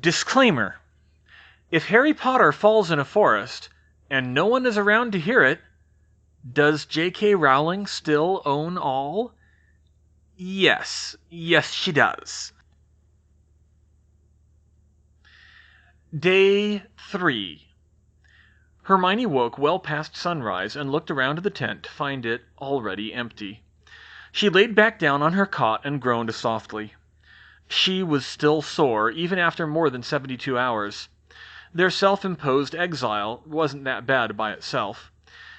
Disclaimer: if Harry Potter falls in a forest, and no one is around to hear it, does J.K. Rowling still own all? Yes, she does. Day 3. Hermione woke well past sunrise and looked around the tent to find it already empty. She laid back down on her cot and groaned softly. She was still sore, even after more than 72 hours. Their self-imposed exile wasn't that bad by itself.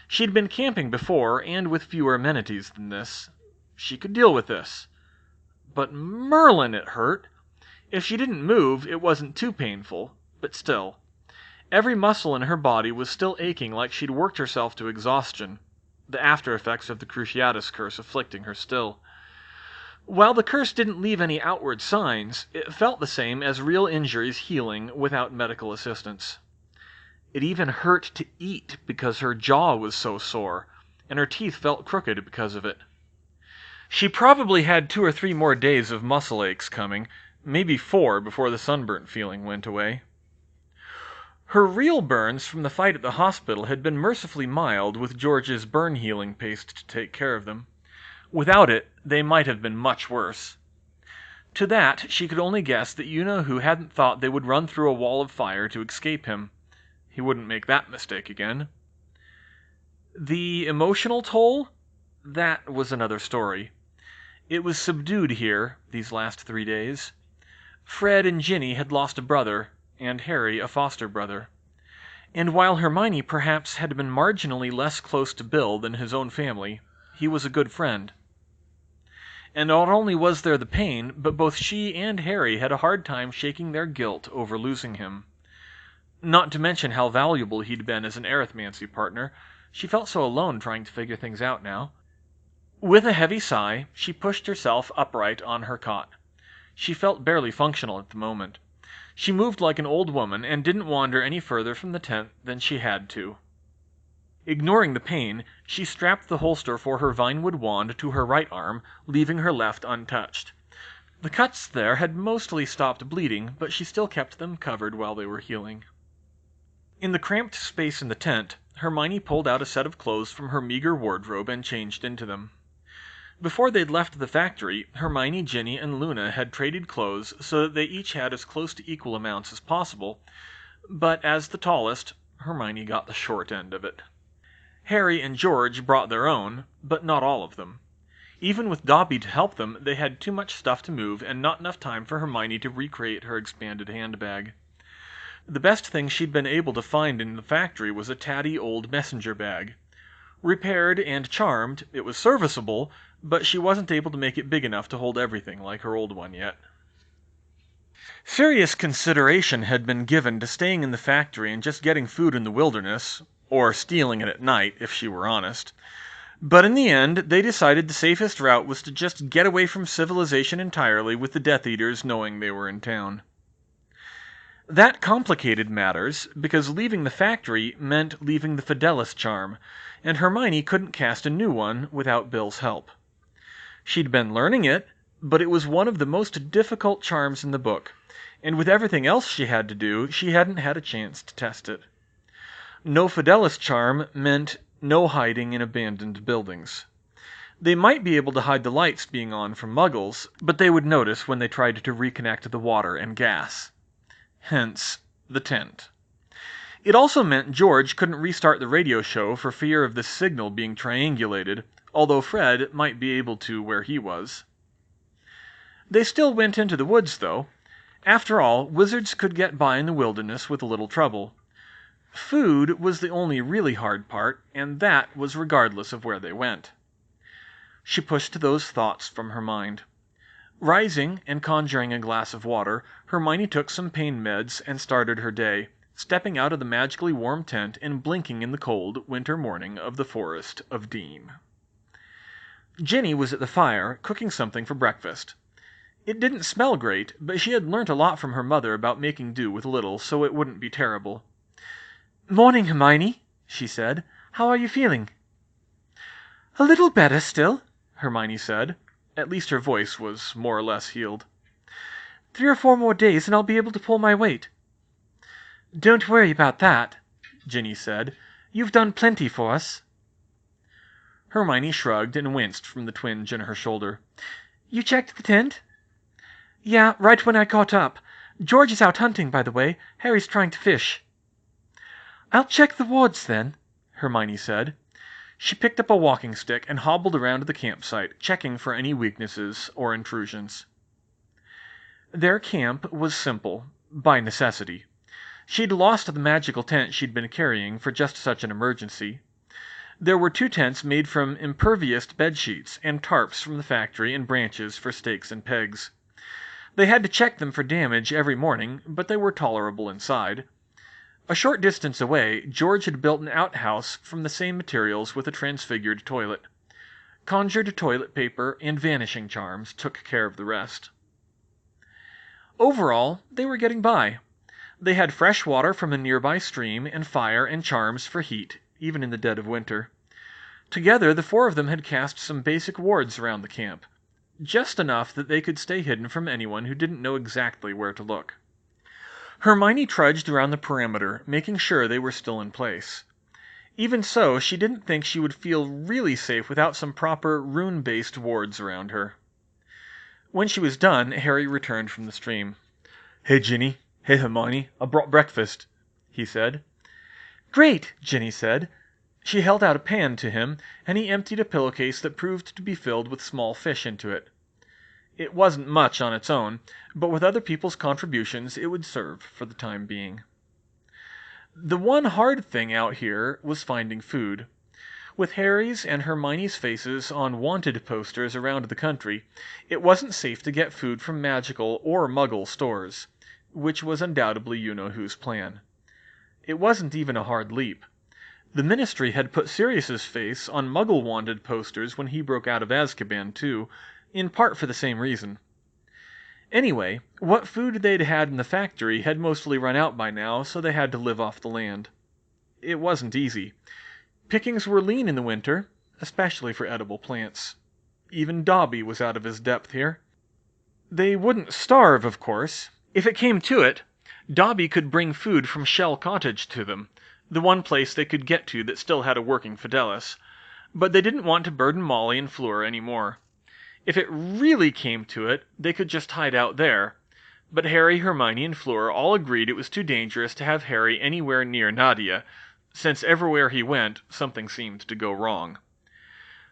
She'd been camping before, and with fewer amenities than this. She could deal with this. But Merlin, it hurt. If she didn't move, it wasn't too painful, but still. Every muscle in her body was still aching like she'd worked herself to exhaustion, the after-effects of the Cruciatus curse afflicting her still. While the curse didn't leave any outward signs, it felt the same as real injuries healing without medical assistance. It even hurt to eat because her jaw was so sore, and her teeth felt crooked because of it. She probably had 2 or 3 more days of muscle aches coming, maybe 4 before the sunburnt feeling went away. Her real burns from the fight at the hospital had been mercifully mild with George's burn healing paste to take care of them. Without it, they might have been much worse. To that, she could only guess that you-know-who hadn't thought they would run through a wall of fire to escape him. He wouldn't make that mistake again. The emotional toll? That was another story. It was subdued here, these last 3 days. Fred and Ginny had lost a brother, and Harry a foster brother. And while Hermione perhaps had been marginally less close to Bill than his own family, he was a good friend. And not only was there the pain, but both she and Harry had a hard time shaking their guilt over losing him. Not to mention how valuable he'd been as an arithmancy partner. She felt so alone trying to figure things out now. With a heavy sigh, she pushed herself upright on her cot. She felt barely functional at the moment. She moved like an old woman and didn't wander any further from the tent than she had to. Ignoring the pain, she strapped the holster for her vinewood wand to her right arm, leaving her left untouched. The cuts there had mostly stopped bleeding, but she still kept them covered while they were healing. In the cramped space in the tent, Hermione pulled out a set of clothes from her meager wardrobe and changed into them. Before they'd left the factory, Hermione, Ginny, and Luna had traded clothes so that they each had as close to equal amounts as possible, but as the tallest, Hermione got the short end of it. Harry and George brought their own, but not all of them. Even with Dobby to help them, they had too much stuff to move and not enough time for Hermione to recreate her expanded handbag. The best thing she'd been able to find in the factory was a tatty old messenger bag. Repaired and charmed, it was serviceable, but she wasn't able to make it big enough to hold everything like her old one yet. Serious consideration had been given to staying in the factory and just getting food in the wilderness, or stealing it at night, if she were honest. But in the end, they decided the safest route was to just get away from civilization entirely with the Death Eaters knowing they were in town. That complicated matters, because leaving the factory meant leaving the Fidelis charm, and Hermione couldn't cast a new one without Bill's help. She'd been learning it, but it was one of the most difficult charms in the book, and with everything else she had to do, she hadn't had a chance to test it. No Fidelis charm meant no hiding in abandoned buildings. They might be able to hide the lights being on from Muggles, but they would notice when they tried to reconnect the water and gas. Hence, the tent. It also meant George couldn't restart the radio show for fear of the signal being triangulated, although Fred might be able to where he was. They still went into the woods, though. After all, wizards could get by in the wilderness with little trouble. Food was the only really hard part, and that was regardless of where they went. She pushed those thoughts from her mind. Rising and conjuring a glass of water, Hermione took some pain meds and started her day, stepping out of the magically warm tent and blinking in the cold winter morning of the Forest of Dean. Ginny was at the fire, cooking something for breakfast. It didn't smell great, but she had learnt a lot from her mother about making do with little, so it wouldn't be terrible. "Morning, Hermione," she said. "How are you feeling?" "A little better still," Hermione said. At least her voice was more or less healed. 3 or 4 more days and I'll be able to pull my weight." "Don't worry about that," Ginny said. "You've done plenty for us." Hermione shrugged and winced from the twinge in her shoulder. "You checked the tent?" "Yeah, right when I got up. George is out hunting, by the way. Harry's trying to fish." "I'll check the wards, then," Hermione said. She picked up a walking stick and hobbled around the campsite, checking for any weaknesses or intrusions. Their camp was simple, by necessity. She'd lost the magical tent she'd been carrying for just such an emergency. There were 2 tents made from impervious bedsheets and tarps from the factory and branches for stakes and pegs. They had to check them for damage every morning, but they were tolerable inside. A short distance away, George had built an outhouse from the same materials with a transfigured toilet. Conjured toilet paper and vanishing charms took care of the rest. Overall, they were getting by. They had fresh water from a nearby stream and fire and charms for heat, even in the dead of winter. Together, the 4 of them had cast some basic wards around the camp, just enough that they could stay hidden from anyone who didn't know exactly where to look. Hermione trudged around the perimeter, making sure they were still in place. Even so, she didn't think she would feel really safe without some proper rune-based wards around her. When she was done, Harry returned from the stream. "Hey, Ginny. Hey, Hermione. I brought breakfast," he said. "Great," Ginny said. She held out a pan to him, and he emptied a pillowcase that proved to be filled with small fish into it. It wasn't much on its own, but with other people's contributions it would serve for the time being. The one hard thing out here was finding food. With Harry's and Hermione's faces on wanted posters around the country, it wasn't safe to get food from magical or muggle stores, which was undoubtedly you-know-who's plan. It wasn't even a hard leap. The Ministry had put Sirius's face on muggle-wanted posters when he broke out of Azkaban, too, in part for the same reason. Anyway, what food they'd had in the factory had mostly run out by now, so they had to live off the land. It wasn't easy. Pickings were lean in the winter, especially for edible plants. Even Dobby was out of his depth here. They wouldn't starve, of course. If it came to it, Dobby could bring food from Shell Cottage to them, the one place they could get to that still had a working Fidelis, but they didn't want to burden Molly and Fleur anymore. If it really came to it, they could just hide out there, but Harry, Hermione, and Fleur all agreed it was too dangerous to have Harry anywhere near Nadia, since everywhere he went, something seemed to go wrong.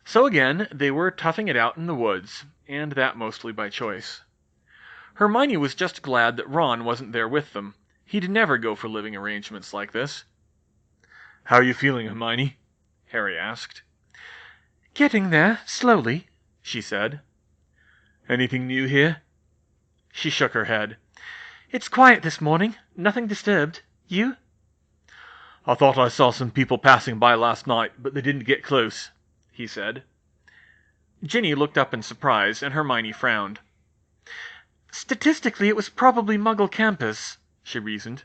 So again, they were toughing it out in the woods, and that mostly by choice. Hermione was just glad that Ron wasn't there with them. He'd never go for living arrangements like this. "How are you feeling, Hermione?" Harry asked. "Getting there, slowly," she said. "Anything new here?" She shook her head. "It's quiet this morning. Nothing disturbed. You?" "I thought I saw some people passing by last night, but they didn't get close," he said. Ginny looked up in surprise, and Hermione frowned. "Statistically, it was probably Muggle campers," she reasoned.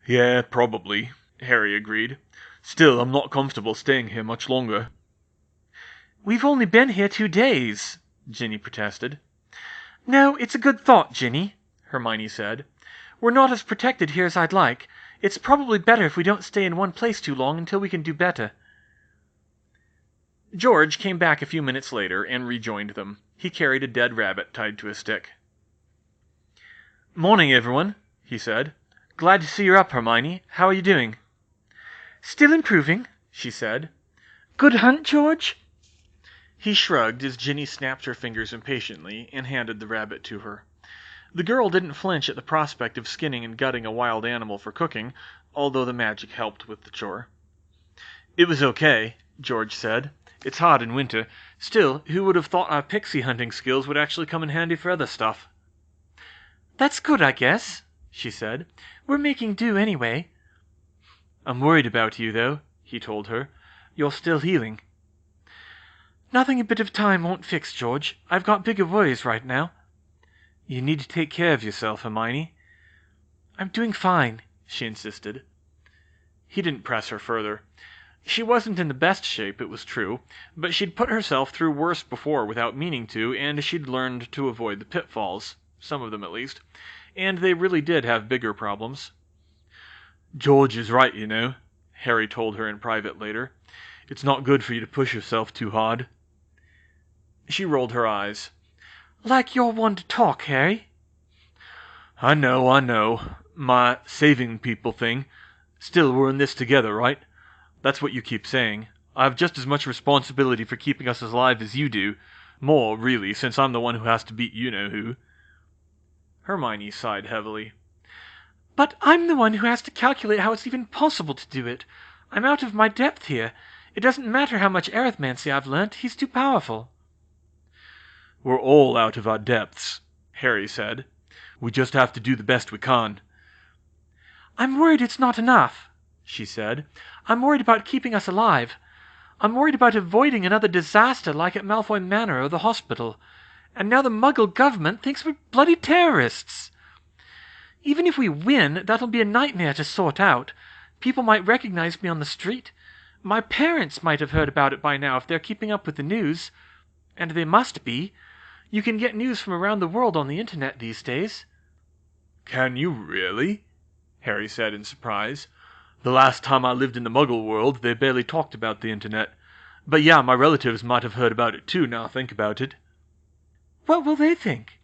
"Yeah, probably," Harry agreed. "Still, I'm not comfortable staying here much longer." "We've only been here 2 days," Ginny protested. "No, it's a good thought, Ginny," Hermione said. "We're not as protected here as I'd like. It's probably better if we don't stay in one place too long until we can do better." George came back a few minutes later and rejoined them. He carried a dead rabbit tied to a stick. "Morning, everyone," he said. "Glad to see you're up, Hermione. How are you doing?" "Still improving," she said. "Good hunt, George?" He shrugged as Ginny snapped her fingers impatiently and handed the rabbit to her. The girl didn't flinch at the prospect of skinning and gutting a wild animal for cooking, although the magic helped with the chore. "It was okay," George said. "It's hard in winter. Still, who would have thought our pixie hunting skills would actually come in handy for other stuff?" "That's good, I guess," she said. "We're making do anyway." "I'm worried about you, though," he told her. "You're still healing." "Nothing a bit of time won't fix, George. I've got bigger worries right now." "You need to take care of yourself, Hermione." "I'm doing fine," she insisted. He didn't press her further. She wasn't in the best shape, it was true, but she'd put herself through worse before without meaning to, and she'd learned to avoid the pitfalls. some of them at least, and they really did have bigger problems. "George is right, you know," Harry told her in private later. "It's not good for you to push yourself too hard." She rolled her eyes. "Like you're one to talk, Harry." I know. My saving people thing. Still, we're in this together, right? That's what you keep saying. I have just as much responsibility for keeping us alive as you do. More, really, since I'm the one who has to beat you-know-who." Hermione sighed heavily. "But I'm the one who has to calculate how it's even possible to do it. I'm out of my depth here. It doesn't matter how much arithmancy I've learnt, he's too powerful." "We're all out of our depths," Harry said. "We just have to do the best we can." "I'm worried it's not enough," she said. "I'm worried about keeping us alive. I'm worried about avoiding another disaster like at Malfoy Manor or the hospital. And now the Muggle government thinks we're bloody terrorists. Even if we win, that'll be a nightmare to sort out. People might recognize me on the street. My parents might have heard about it by now if they're keeping up with the news. And they must be. You can get news from around the world on the internet these days." "Can you really?" Harry said in surprise. "The last time I lived in the Muggle world, they barely talked about the internet. But yeah, my relatives might have heard about it too, now I think about it." "What will they think?"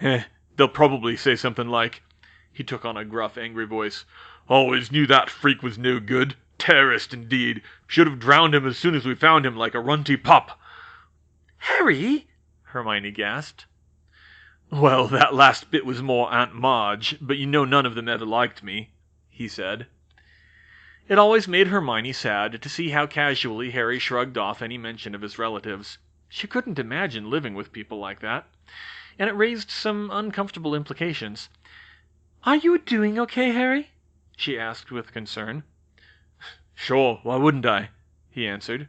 They'll probably say something like," he took on a gruff, angry voice, "always knew that freak was no good. Terrorist, indeed. Should have drowned him as soon as we found him, like a runty pup." "Harry!" Hermione gasped. "Well, that last bit was more Aunt Marge, but you know none of them ever liked me," he said. It always made Hermione sad to see how casually Harry shrugged off any mention of his relatives. She couldn't imagine living with people like that, and it raised some uncomfortable implications. "Are you doing okay, Harry?" she asked with concern. "Sure, why wouldn't I?" he answered.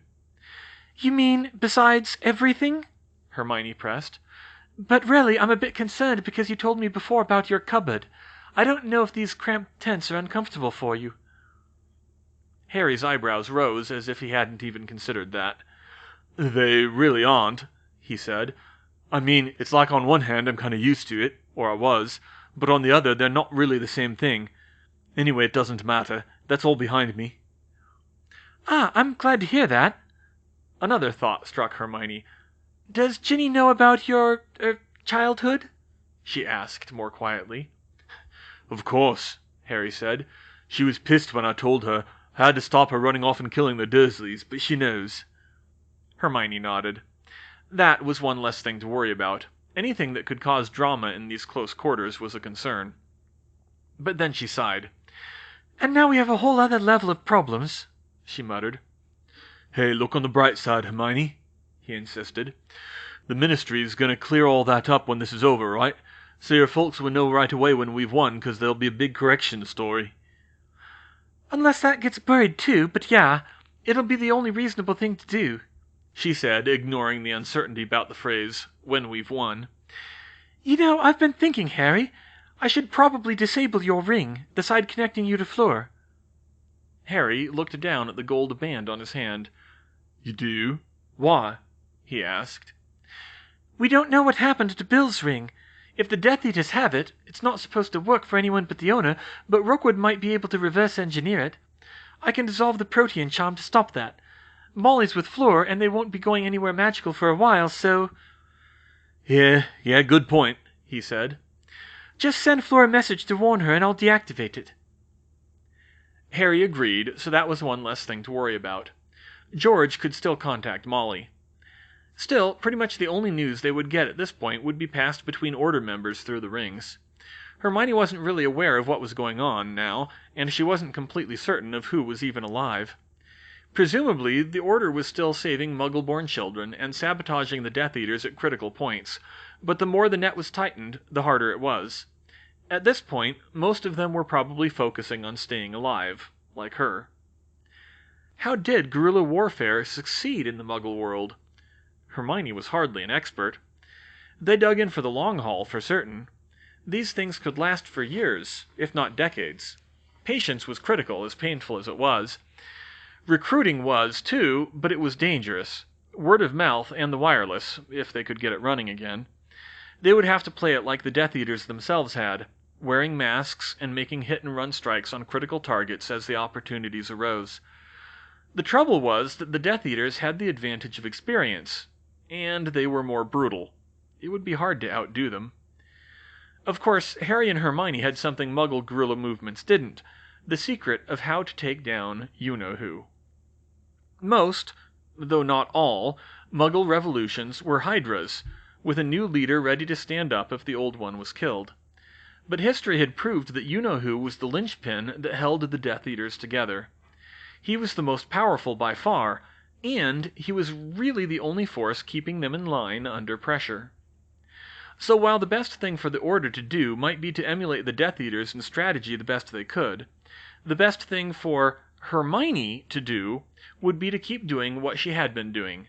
"You mean besides everything?" Hermione pressed. "But really, I'm a bit concerned because you told me before about your cupboard. I don't know if these cramped tents are uncomfortable for you." Harry's eyebrows rose as if he hadn't even considered that. "They really aren't," he said. "I mean, it's like on one hand I'm kinda used to it, or I was, but on the other they're not really the same thing. Anyway, it doesn't matter. That's all behind me." "Ah, I'm glad to hear that." Another thought struck Hermione. "Does Ginny know about your, childhood?" she asked more quietly. "Of course," Harry said. "She was pissed when I told her. I had to stop her running off and killing the Dursleys, but she knows." Hermione nodded. That was one less thing to worry about. Anything that could cause drama in these close quarters was a concern. But then she sighed. "And now we have a whole other level of problems," she muttered. "Hey, look on the bright side, Hermione," he insisted. "The Ministry's gonna clear all that up when this is over, right? So your folks will know right away when we've won, 'cause there'll be a big correction story." "Unless that gets buried too, but yeah, it'll be the only reasonable thing to do," she said, ignoring the uncertainty about the phrase, "when we've won." "You know, I've been thinking, Harry, I should probably disable your ring, the side connecting you to Fleur." Harry looked down at the gold band on his hand. "You do? "Why?" he asked. "We don't know what happened to Bill's ring. If the Death Eaters have it, it's not supposed to work for anyone but the owner, but Rookwood might be able to reverse engineer it. I can dissolve the protean charm to stop that. Molly's with Fleur, and they won't be going anywhere magical for a while, so—" Yeah, good point," he said. "Just send Fleur a message to warn her, and I'll deactivate it." Harry agreed, so that was one less thing to worry about. George could still contact Molly. Still, pretty much the only news they would get at this point would be passed between Order members through the rings. Hermione wasn't really aware of what was going on, now, and she wasn't completely certain of who was even alive. Presumably, the Order was still saving Muggle-born children and sabotaging the Death Eaters at critical points, but the more the net was tightened, the harder it was. At this point, most of them were probably focusing on staying alive, like her. How did guerrilla warfare succeed in the Muggle world? Hermione was hardly an expert. They dug in for the long haul, for certain. These things could last for years, if not decades. Patience was critical, as painful as it was. Recruiting was, too, but it was dangerous. Word of mouth and the wireless, if they could get it running again. They would have to play it like the Death Eaters themselves had, wearing masks and making hit-and-run strikes on critical targets as the opportunities arose. The trouble was that the Death Eaters had the advantage of experience, and they were more brutal. It would be hard to outdo them. Of course, Harry and Hermione had something Muggle guerrilla movements didn't, the secret of how to take down you-know-who. Most, though not all, Muggle revolutions were Hydras, with a new leader ready to stand up if the old one was killed. But history had proved that you-know-who was the linchpin that held the Death Eaters together. He was the most powerful by far, and he was really the only force keeping them in line under pressure. So while the best thing for the Order to do might be to emulate the Death Eaters in strategy the best they could, the best thing for Hermione to do would be to keep doing what she had been doing,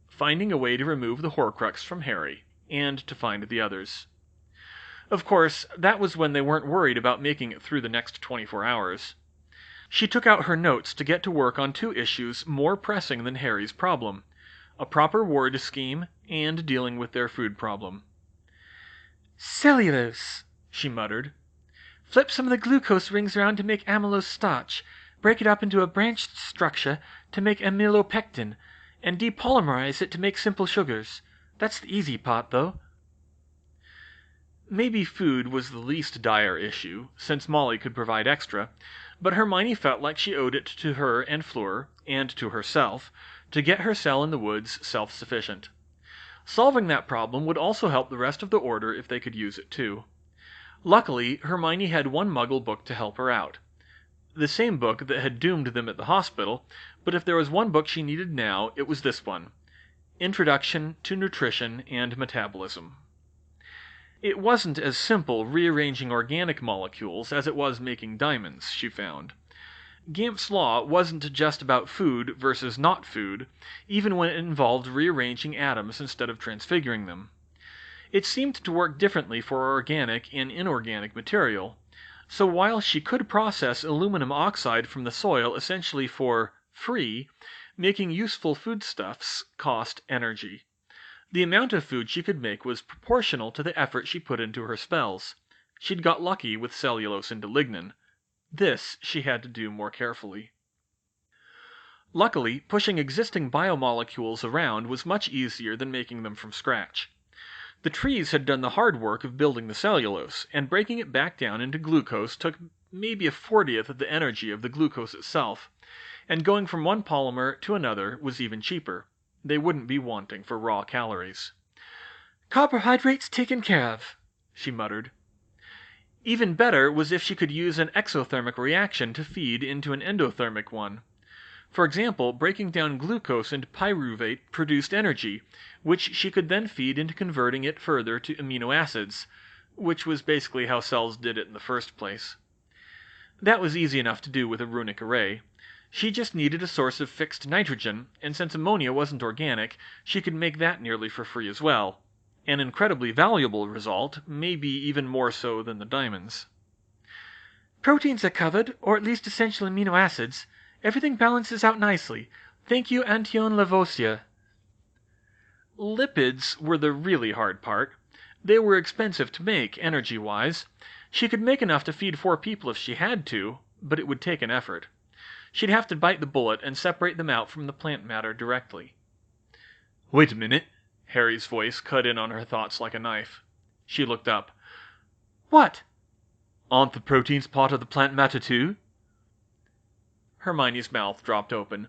finding a way to remove the Horcrux from Harry, and to find the others. Of course, that was when they weren't worried about making it through the next 24 hours. She took out her notes to get to work on 2 issues more pressing than Harry's problem: a proper ward scheme and dealing with their food problem. "Cellulose," she muttered. "Flip some of the glucose rings around to make amylose starch, break it up into a branched structure to make amylopectin, and depolymerize it to make simple sugars. That's the easy part, though." Maybe food was the least dire issue, since Molly could provide extra, but Hermione felt like she owed it to her and Fleur, and to herself, to get her cell in the woods self-sufficient. Solving that problem would also help the rest of the Order if they could use it too. Luckily, Hermione had one Muggle book to help her out. The same book that had doomed them at the hospital, but if there was one book she needed now, it was this one: Introduction to Nutrition and Metabolism. It wasn't as simple rearranging organic molecules as it was making diamonds, she found. Gimp's Law wasn't just about food versus not food, even when it involved rearranging atoms instead of transfiguring them. It seemed to work differently for organic and inorganic material, so while she could process aluminum oxide from the soil essentially for free, making useful foodstuffs cost energy. The amount of food she could make was proportional to the effort she put into her spells. She'd got lucky with cellulose into lignin. This she had to do more carefully. Luckily, pushing existing biomolecules around was much easier than making them from scratch. The trees had done the hard work of building the cellulose, and breaking it back down into glucose took maybe a 40th of the energy of the glucose itself, and going from one polymer to another was even cheaper. They wouldn't be wanting for raw calories. "Carbohydrates taken care of," she muttered. Even better was if she could use an exothermic reaction to feed into an endothermic one. For example, breaking down glucose into pyruvate produced energy, which she could then feed into converting it further to amino acids, which was basically how cells did it in the first place. That was easy enough to do with a runic array. She just needed a source of fixed nitrogen, and since ammonia wasn't organic, she could make that nearly for free as well. An incredibly valuable result, maybe even more so than the diamonds. "Proteins are covered, or at least essential amino acids. Everything balances out nicely. Thank you, Antion Lavoisier." Lipids were the really hard part. They were expensive to make, energy-wise. She could make enough to feed 4 people if she had to, but it would take an effort. She'd have to bite the bullet and separate them out from the plant matter directly. "Wait a minute." Harry's voice cut in on her thoughts like a knife. She looked up. "What?" "Aren't the proteins part of the plant matter too?" Hermione's mouth dropped open.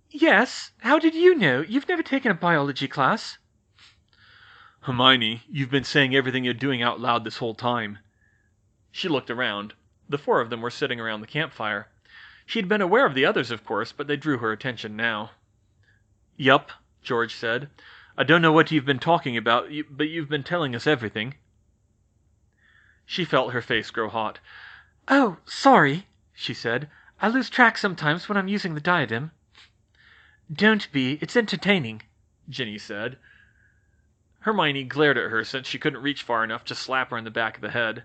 "Yes. How did you know? You've never taken a biology class." "Hermione, you've been saying everything you're doing out loud this whole time." She looked around. The 4 of them were sitting around the campfire. She'd been aware of the others, of course, but they drew her attention now. "Yup," George said. "I don't know what you've been talking about, but you've been telling us everything." She felt her face grow hot. "Oh, sorry," she said. "I lose track sometimes when I'm using the diadem." "Don't be. It's entertaining," Ginny said. Hermione glared at her since she couldn't reach far enough to slap her in the back of the head.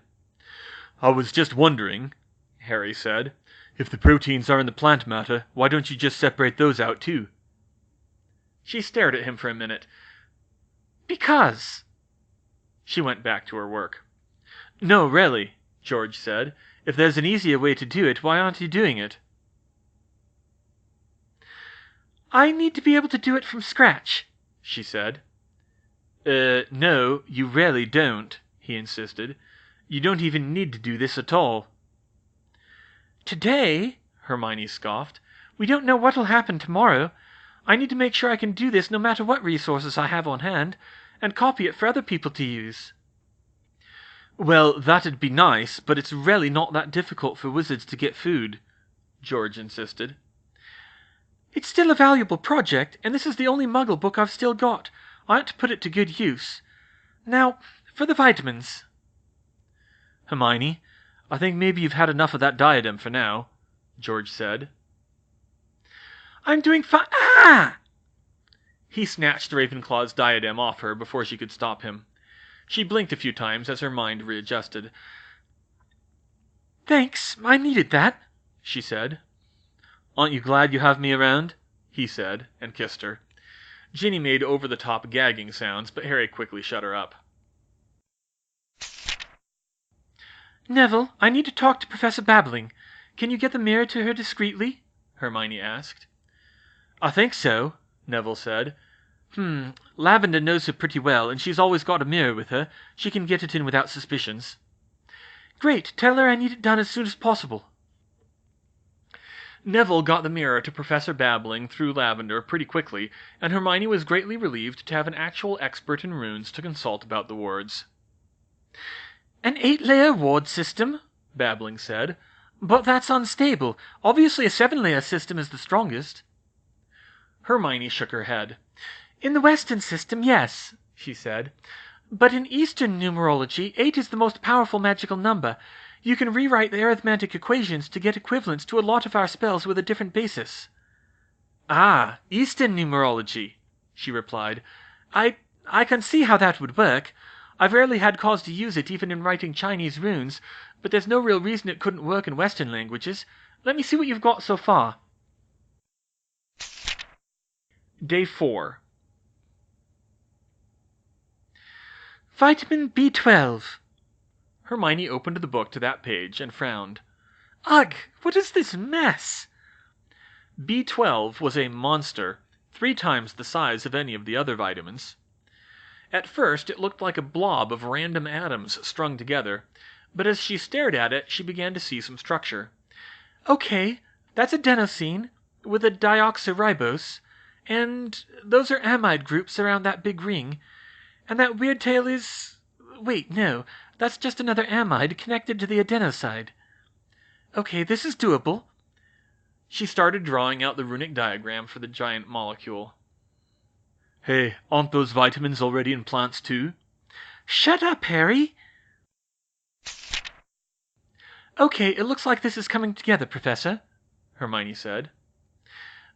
"I was just wondering," Harry said. "If the proteins are in the plant matter, why don't you just separate those out too?" She stared at him for a minute. "Because." She went back to her work. "No, really," George said. "If there's an easier way to do it, why aren't you doing it?" "I need to be able to do it from scratch," she said. No, you really don't," he insisted. "You don't even need to do this at all." "Today?" Hermione scoffed. "We don't know what'll happen tomorrow. I need to make sure I can do this no matter what resources I have on hand, and copy it for other people to use." "Well, that'd be nice, but it's really not that difficult for wizards to get food," George insisted. "It's still a valuable project, and this is the only Muggle book I've still got. I ought to put it to good use. Now, for the vitamins." "Hermione, I think maybe you've had enough of that diadem for now," George said. "I'm doing Ah!" He snatched Ravenclaw's diadem off her before she could stop him. She blinked a few times as her mind readjusted. "Thanks, I needed that," she said. "Aren't you glad you have me around?" he said, and kissed her. Ginny made over-the-top gagging sounds, but Harry quickly shut her up. "Neville, I need to talk to Professor Babbling. Can you get the mirror to her discreetly?" Hermione asked. "I think so," Neville said. Lavender knows her pretty well, and she's always got a mirror with her. She can get it in without suspicions." "Great, tell her I need it done as soon as possible." Neville got the mirror to Professor Babbling through Lavender pretty quickly, and Hermione was greatly relieved to have an actual expert in runes to consult about the wards. "An 8-layer ward system," Babbling said. "But that's unstable. Obviously a 7-layer system is the strongest." Hermione shook her head. "In the Western system, yes," she said. "But in Eastern numerology, 8 is the most powerful magical number. You can rewrite the arithmetic equations to get equivalents to a lot of our spells with a different basis." "Ah, Eastern numerology," she replied. I can see how that would work. I've rarely had cause to use it even in writing Chinese runes, but there's no real reason it couldn't work in Western languages. Let me see what you've got so far." Day 4. Vitamin B12. Hermione opened the book to that page and frowned. Ugh, what is this mess? B12 was a monster, 3 times the size of any of the other vitamins. At first it looked like a blob of random atoms strung together, but as she stared at it, she began to see some structure. Okay, that's adenosine, with a deoxyribose, and those are amide groups around that big ring, and that weird tail is... Wait, no, that's just another amide connected to the adenoside. Okay, this is doable. She started drawing out the runic diagram for the giant molecule. "Hey, aren't those vitamins already in plants too?" Shut up, Harry! Okay, it looks like this is coming together, Professor, Hermione said.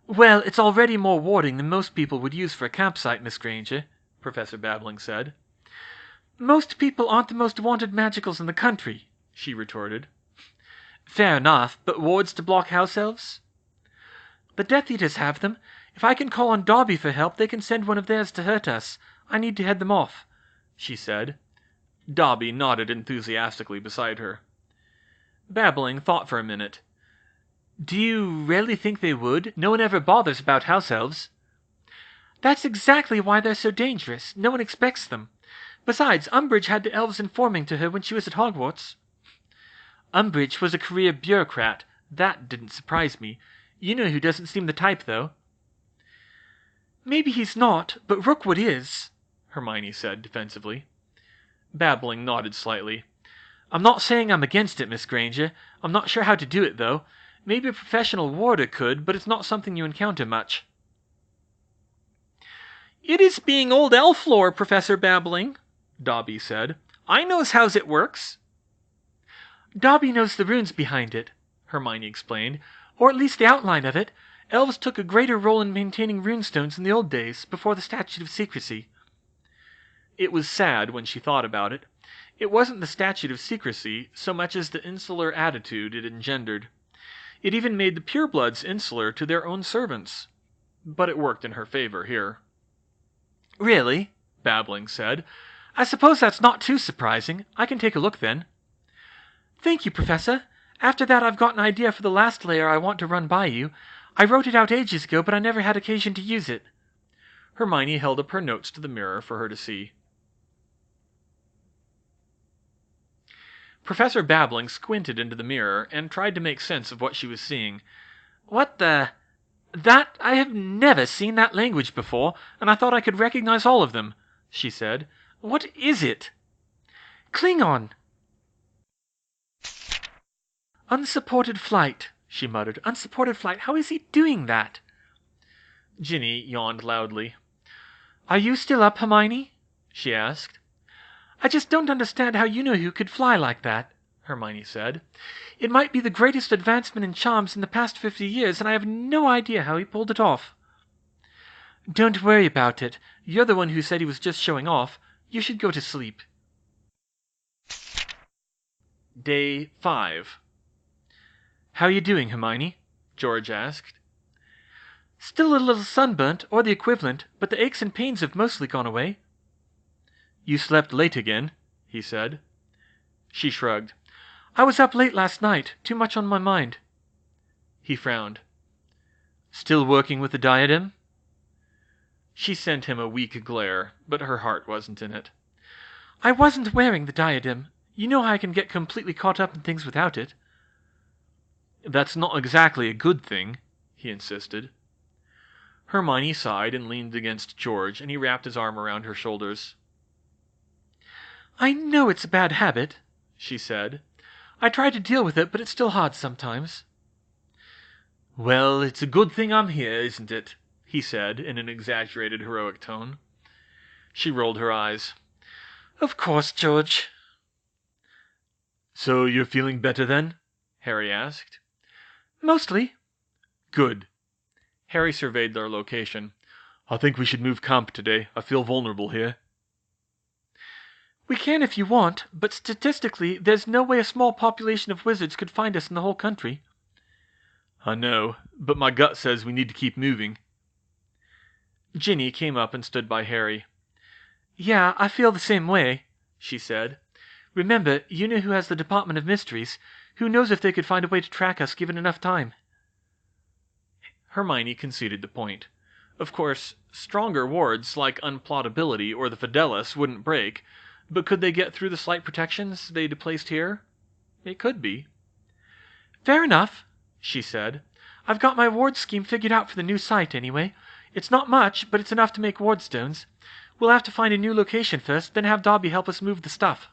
Well, it's already more warding than most people would use for a campsite, Miss Granger, Professor Babbling said. Most people aren't the most wanted magicals in the country, she retorted. Fair enough, but wards to block house elves? The Death Eaters have them. If I can call on Dobby for help, they can send one of theirs to hurt us. I need to head them off, she said. Dobby nodded enthusiastically beside her. Babbling thought for a minute. Do you really think they would? No one ever bothers about house elves. That's exactly why they're so dangerous. No one expects them. Besides, Umbridge had the elves informing to her when she was at Hogwarts. Umbridge was a career bureaucrat. That didn't surprise me. You know who doesn't seem the type, though. Maybe he's not, but Rookwood is, Hermione said defensively. Babbling nodded slightly. I'm not saying I'm against it, Miss Granger. I'm not sure how to do it, though. Maybe a professional warder could, but it's not something you encounter much. It is being old elf lore, Professor Babbling, Dobby said. I knows how's it works. Dobby knows the runes behind it, Hermione explained, or at least the outline of it. Elves took a greater role in maintaining runestones in the old days, before the Statute of Secrecy. It was sad when she thought about it. It wasn't the Statute of Secrecy so much as the insular attitude it engendered. It even made the purebloods insular to their own servants. But it worked in her favor here. Really, Babbling said. I suppose that's not too surprising. I can take a look then. Thank you, Professor. After that I've got an idea for the last layer I want to run by you. I wrote it out ages ago, but I never had occasion to use it. Hermione held up her notes to the mirror for her to see. Professor Babbling squinted into the mirror and tried to make sense of what she was seeing. What the... That... I have never seen that language before, and I thought I could recognize all of them, she said. What is it? Klingon! Unsupported flight, she muttered. Unsupported flight. How is he doing that? Ginny yawned loudly. Are you still up, Hermione? She asked. I just don't understand how you know you could fly like that, Hermione said. It might be the greatest advancement in charms in the past 50 years, and I have no idea how he pulled it off. Don't worry about it. You're the one who said he was just showing off. You should go to sleep. Day 5. How are you doing, Hermione? George asked. Still a little sunburnt, or the equivalent, but the aches and pains have mostly gone away. You slept late again, he said. She shrugged. I was up late last night, too much on my mind. He frowned. Still working with the diadem? She sent him a weak glare, but her heart wasn't in it. I wasn't wearing the diadem. You know how I can get completely caught up in things without it. That's not exactly a good thing, he insisted. Hermione sighed and leaned against George, and he wrapped his arm around her shoulders. I know it's a bad habit, she said. I try to deal with it, but it's still hard sometimes. Well, it's a good thing I'm here, isn't it? He said in an exaggerated heroic tone. She rolled her eyes. Of course, George. So you're feeling better then? Harry asked. Mostly. Good. Harry surveyed their location. I think we should move camp today. I feel vulnerable here. We can if you want, but statistically, there's no way a small population of wizards could find us in the whole country. I know, but my gut says we need to keep moving. Ginny came up and stood by Harry. Yeah, I feel the same way, she said. Remember, you know who has the Department of Mysteries. Who knows if they could find a way to track us given enough time? Hermione conceded the point. Of course, stronger wards like unplottability or the Fidelis wouldn't break, but could they get through the slight protections they'd placed here? It could be. Fair enough, she said. I've got my ward scheme figured out for the new site, anyway. It's not much, but it's enough to make ward stones. We'll have to find a new location first, then have Dobby help us move the stuff.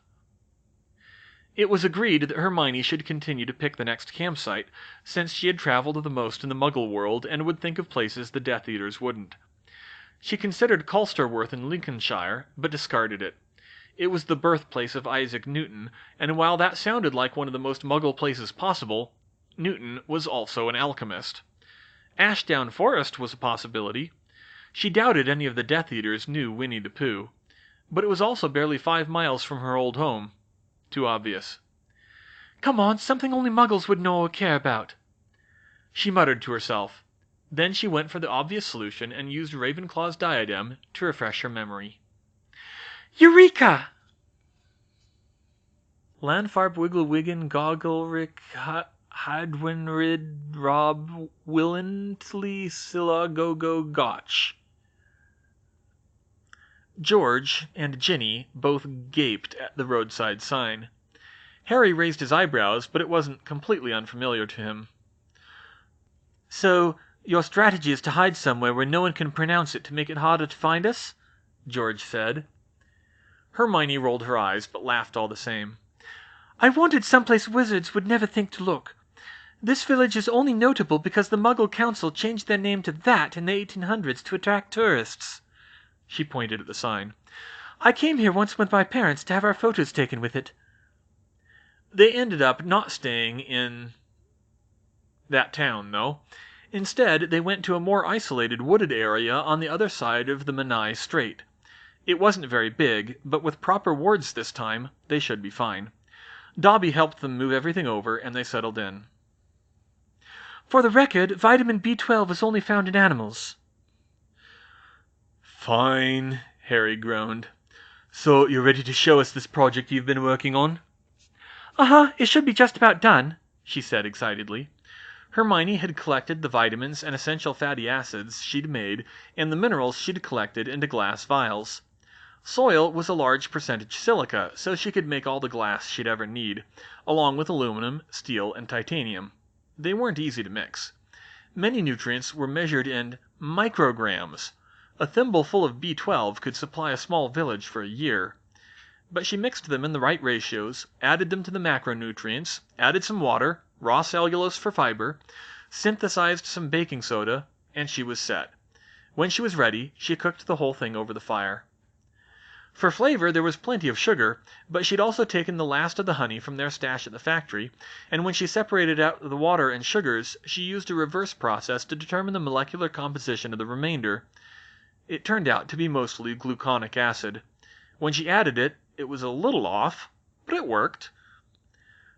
It was agreed that Hermione should continue to pick the next campsite, since she had traveled the most in the Muggle world and would think of places the Death Eaters wouldn't. She considered Culsterworth in Lincolnshire, but discarded it. It was the birthplace of Isaac Newton, and while that sounded like one of the most Muggle places possible, Newton was also an alchemist. Ashdown Forest was a possibility. She doubted any of the Death Eaters knew Winnie the Pooh, but it was also barely 5 miles from her old home. Too obvious. Come on, something only Muggles would know or care about. She muttered to herself. Then she went for the obvious solution and used Ravenclaw's diadem to refresh her memory. Eureka! Lanfarb Wigglewiggen Gogglerick Hadwinrid Rob Willently Scylla Gogo Gotch. George and Ginny both gaped at the roadside sign. Harry raised his eyebrows, but it wasn't completely unfamiliar to him. So, your strategy is to hide somewhere where no one can pronounce it to make it harder to find us? George said. Hermione rolled her eyes, but laughed all the same. I wanted someplace wizards would never think to look. This village is only notable because the Muggle Council changed their name to that in the 1800s to attract tourists. She pointed at the sign. I came here once with my parents to have our photos taken with it. They ended up not staying in that town, though. Instead, they went to a more isolated wooded area on the other side of the Menai Strait. It wasn't very big, but with proper wards this time, they should be fine. Dobby helped them move everything over, and they settled in. For the record, vitamin B12 is only found in animals. Fine, Harry groaned. So you're ready to show us this project you've been working on? Uh-huh, it should be just about done, she said excitedly. Hermione had collected the vitamins and essential fatty acids she'd made and the minerals she'd collected into glass vials. Soil was a large percentage silica, so she could make all the glass she'd ever need, along with aluminum, steel, and titanium. They weren't easy to mix. Many nutrients were measured in micrograms. A thimbleful of B12 could supply a small village for a year. But she mixed them in the right ratios, added them to the macronutrients, added some water, raw cellulose for fiber, synthesized some baking soda, and she was set. When she was ready, she cooked the whole thing over the fire. For flavor there was plenty of sugar, but she'd also taken the last of the honey from their stash at the factory, and when she separated out the water and sugars, she used a reverse process to determine the molecular composition of the remainder. It turned out to be mostly gluconic acid. When she added it, it was a little off, but it worked.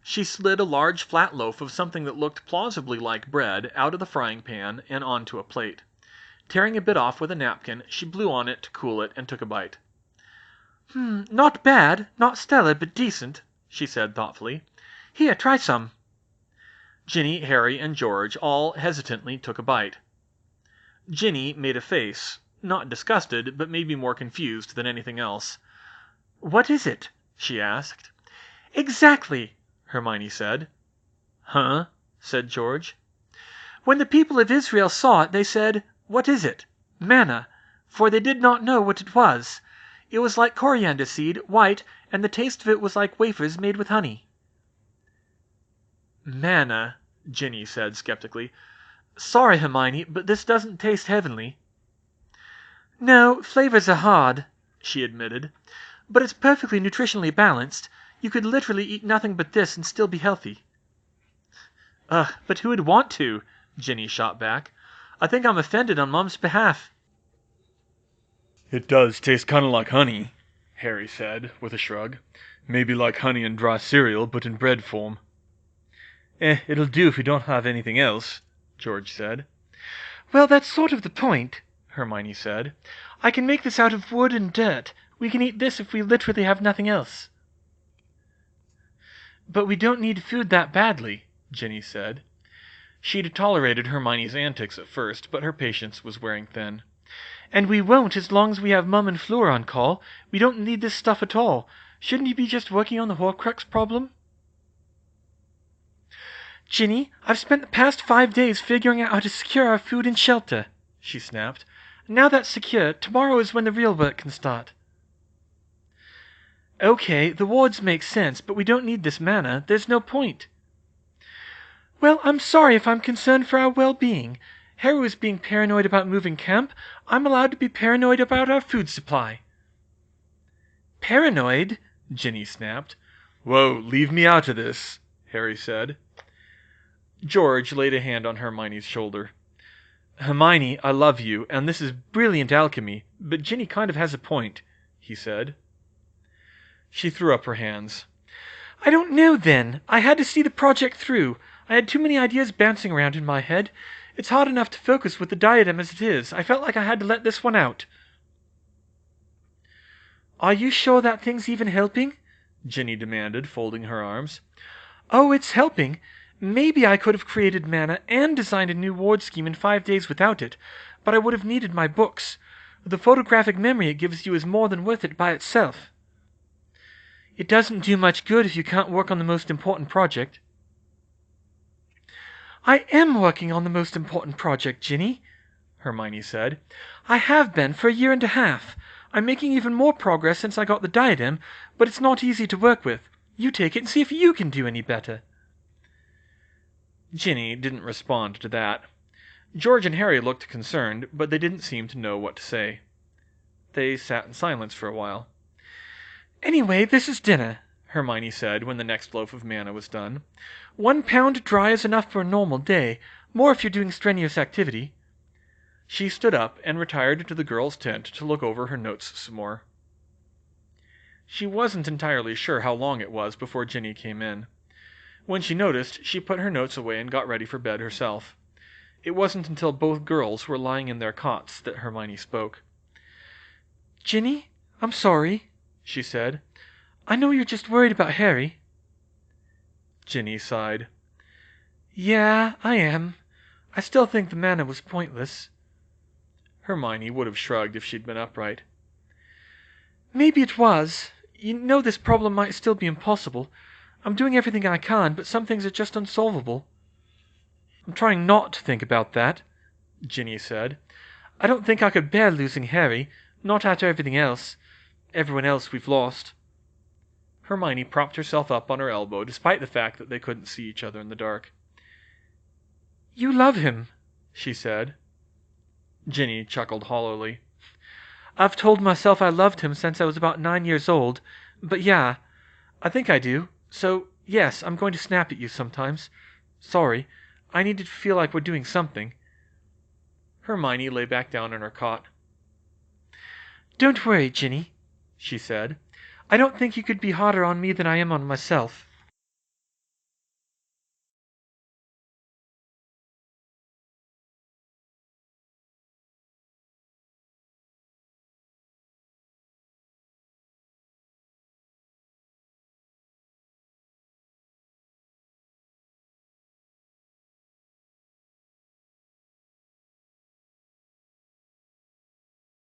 She slid a large flat loaf of something that looked plausibly like bread out of the frying pan and onto a plate. Tearing a bit off with a napkin, she blew on it to cool it and took a bite. Not bad, not stellar, but decent, she said thoughtfully. Here, try some. Ginny, Harry, and George all hesitantly took a bite. Ginny made a face, not disgusted, but maybe more confused than anything else. What is it? She asked. Exactly, Hermione said. Huh? Said George. When the people of Israel saw it, they said, What is it? Manna, for they did not know what it was. It was like coriander seed, white, and the taste of it was like wafers made with honey. Manna, Ginny said skeptically. Sorry, Hermione, but this doesn't taste heavenly. No, flavors are hard, she admitted, but it's perfectly nutritionally balanced. You could literally eat nothing but this and still be healthy. But who would want to? Ginny shot back. I think I'm offended on Mom's behalf. It does taste kind of like honey, Harry said, with a shrug. Maybe like honey and dry cereal, but in bread form. It'll do if we don't have anything else, George said. Well, that's sort of the point, Hermione said. I can make this out of wood and dirt. We can eat this if we literally have nothing else. But we don't need food that badly, Ginny said. She'd tolerated Hermione's antics at first, but her patience was wearing thin. And we won't as long as we have Mum and Fleur on call. We don't need this stuff at all. Shouldn't you be just working on the Horcrux problem? Ginny, I've spent the past 5 days figuring out how to secure our food and shelter, she snapped. Now that's secure, tomorrow is when the real work can start. Okay, the wards make sense, but we don't need this manna. There's no point. Well, I'm sorry if I'm concerned for our well-being. Harry was being paranoid about moving camp. I'm allowed to be paranoid about our food supply. Paranoid? Ginny snapped. Whoa, leave me out of this, Harry said. George laid a hand on Hermione's shoulder. Hermione, I love you, and this is brilliant alchemy, but Ginny kind of has a point, he said. She threw up her hands. I don't know then. I had to see the project through. I had too many ideas bouncing around in my head. It's hard enough to focus with the diadem as it is. I felt like I had to let this one out. Are you sure that thing's even helping? Ginny demanded, folding her arms. Oh, it's helping. Maybe I could have created mana and designed a new ward scheme in 5 days without it, but I would have needed my books. The photographic memory it gives you is more than worth it by itself. It doesn't do much good if you can't work on the most important project. I am working on the most important project, Ginny, Hermione said. I have been for 1.5 years. I'm making even more progress since I got the diadem, but it's not easy to work with. You take it and see if you can do any better. Ginny didn't respond to that. George and Harry looked concerned, but they didn't seem to know what to say. They sat in silence for a while. Anyway, this is dinner, Hermione said when the next loaf of manna was done. 1 pound dry is enough for a normal day, more if you're doing strenuous activity. She stood up and retired to the girls' tent to look over her notes some more. She wasn't entirely sure how long it was before Ginny came in. When she noticed, she put her notes away and got ready for bed herself. It wasn't until both girls were lying in their cots that Hermione spoke. Ginny, I'm sorry, she said. I know you're just worried about Harry. Ginny sighed. Yeah, I am. I still think the manna was pointless. Hermione would have shrugged if she'd been upright. Maybe it was. You know this problem might still be impossible. I'm doing everything I can, but some things are just unsolvable. I'm trying not to think about that, Ginny said. I don't think I could bear losing Harry, not after everything else. Everyone else we've lost. Hermione propped herself up on her elbow, despite the fact that they couldn't see each other in the dark. You love him, she said. Ginny chuckled hollowly. I've told myself I loved him since I was about 9 years old, but yeah, I think I do. So, yes, I'm going to snap at you sometimes. Sorry, I needed to feel like we're doing something. Hermione lay back down on her cot. Don't worry, Ginny, she said. I don't think you could be harder on me than I am on myself.